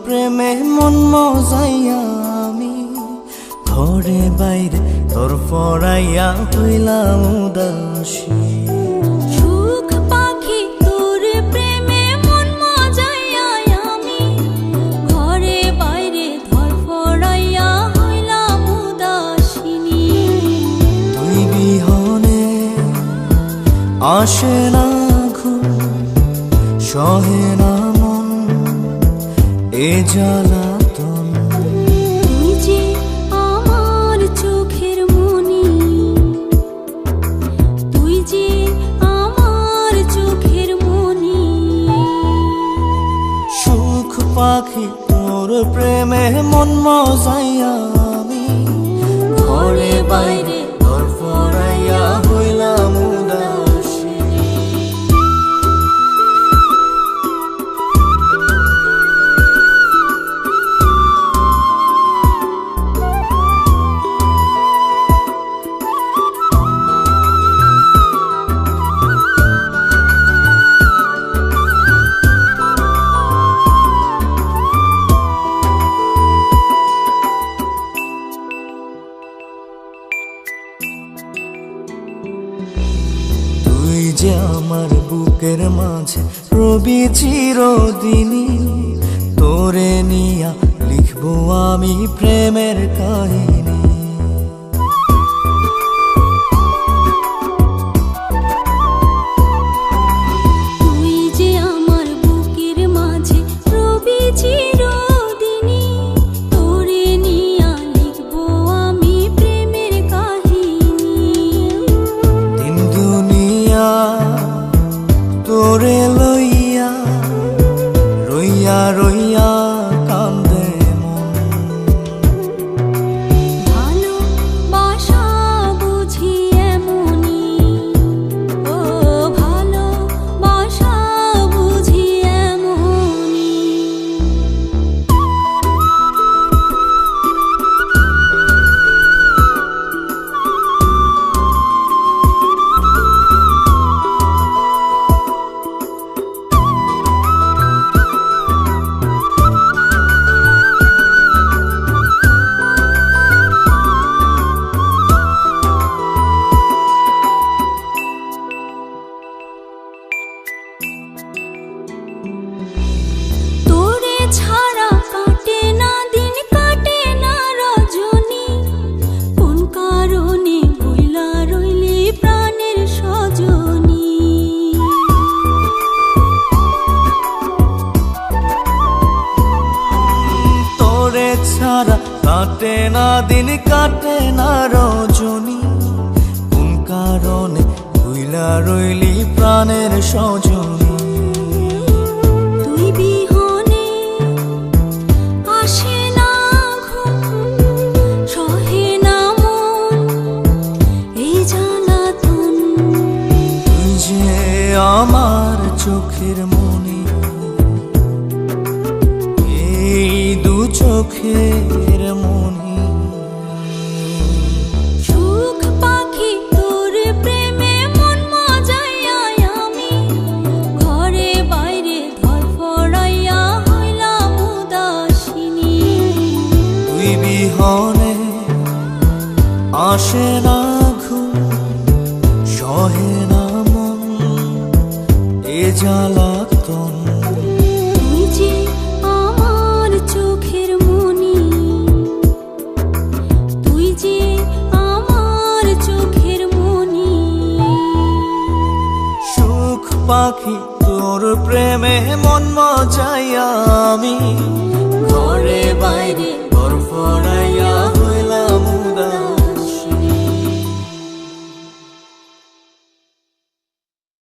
প্রেমে মন মজাইয়া আমি ঘরে বাইরে তোর পড়াইয়া হইলাম উদাসী। সুখ পাখি তোর প্রেমে মন মজাইয়া আমি ঘরে বাইরে ধর পড়াইয়া হইলাম উদাসিনী। তুই বিহনে আসে না ঘুম, সহে না মন এ জ্বালাতন। তুই যে আমার চোখের মনি, তুই যে আমার চোখের মনি। সুখ পাখি তোর প্রেমে মন মজাইয়া আমি ঘরে বাইরে তোর পড়াইয়া হইলাম উদাসী। তুই যে আমার বুকের মাঝে রবি চিরদিনই, তোরে নিয়া লিখবো আমি প্রেমের কাহিনী। তুই যে আমার বুকের মাঝে রবি চিরদিনই, তোরে নিয়া লিখবো আমি প্রেমের কাহিনী। দিন দুনিয়া তোরে লইয়া রইয়া রইয়া কান্দে মন। ভালোবাসা বুঝি এমনি, ও ভালোবাসা বুঝি এমনি। তোরে ছাড়া কাটে না দিন, কাটে না রজনী। কোন কারণে ভুইলা রইলি প্রাণের সজনী। তোরে ছাড়া কাটে না দিন, কাটে না রজনী। কোন কারণে ভুইলা রইলি প্রাণের সজনী। তুই বিহনে আসে না ঘুম, সহে না মন এই জ্বালাতন। তুই যে আমার চোখের মনি, এই দু চোখের মনি। সুখ পাখি তোর প্রেমে মন মজাইয়া আমি ঘরে বাইরে ধর পড়াইয়া হইলাম উদাসিনী। তুই বিহনে আসে না ঘুম, সহে না মন এ জ্বালাতন। তুই যে আমার চোখের মনি, তুই যে আমার চোখের মনি। সুখ পাখি তোর প্রেমে মন মজাইয়া আমি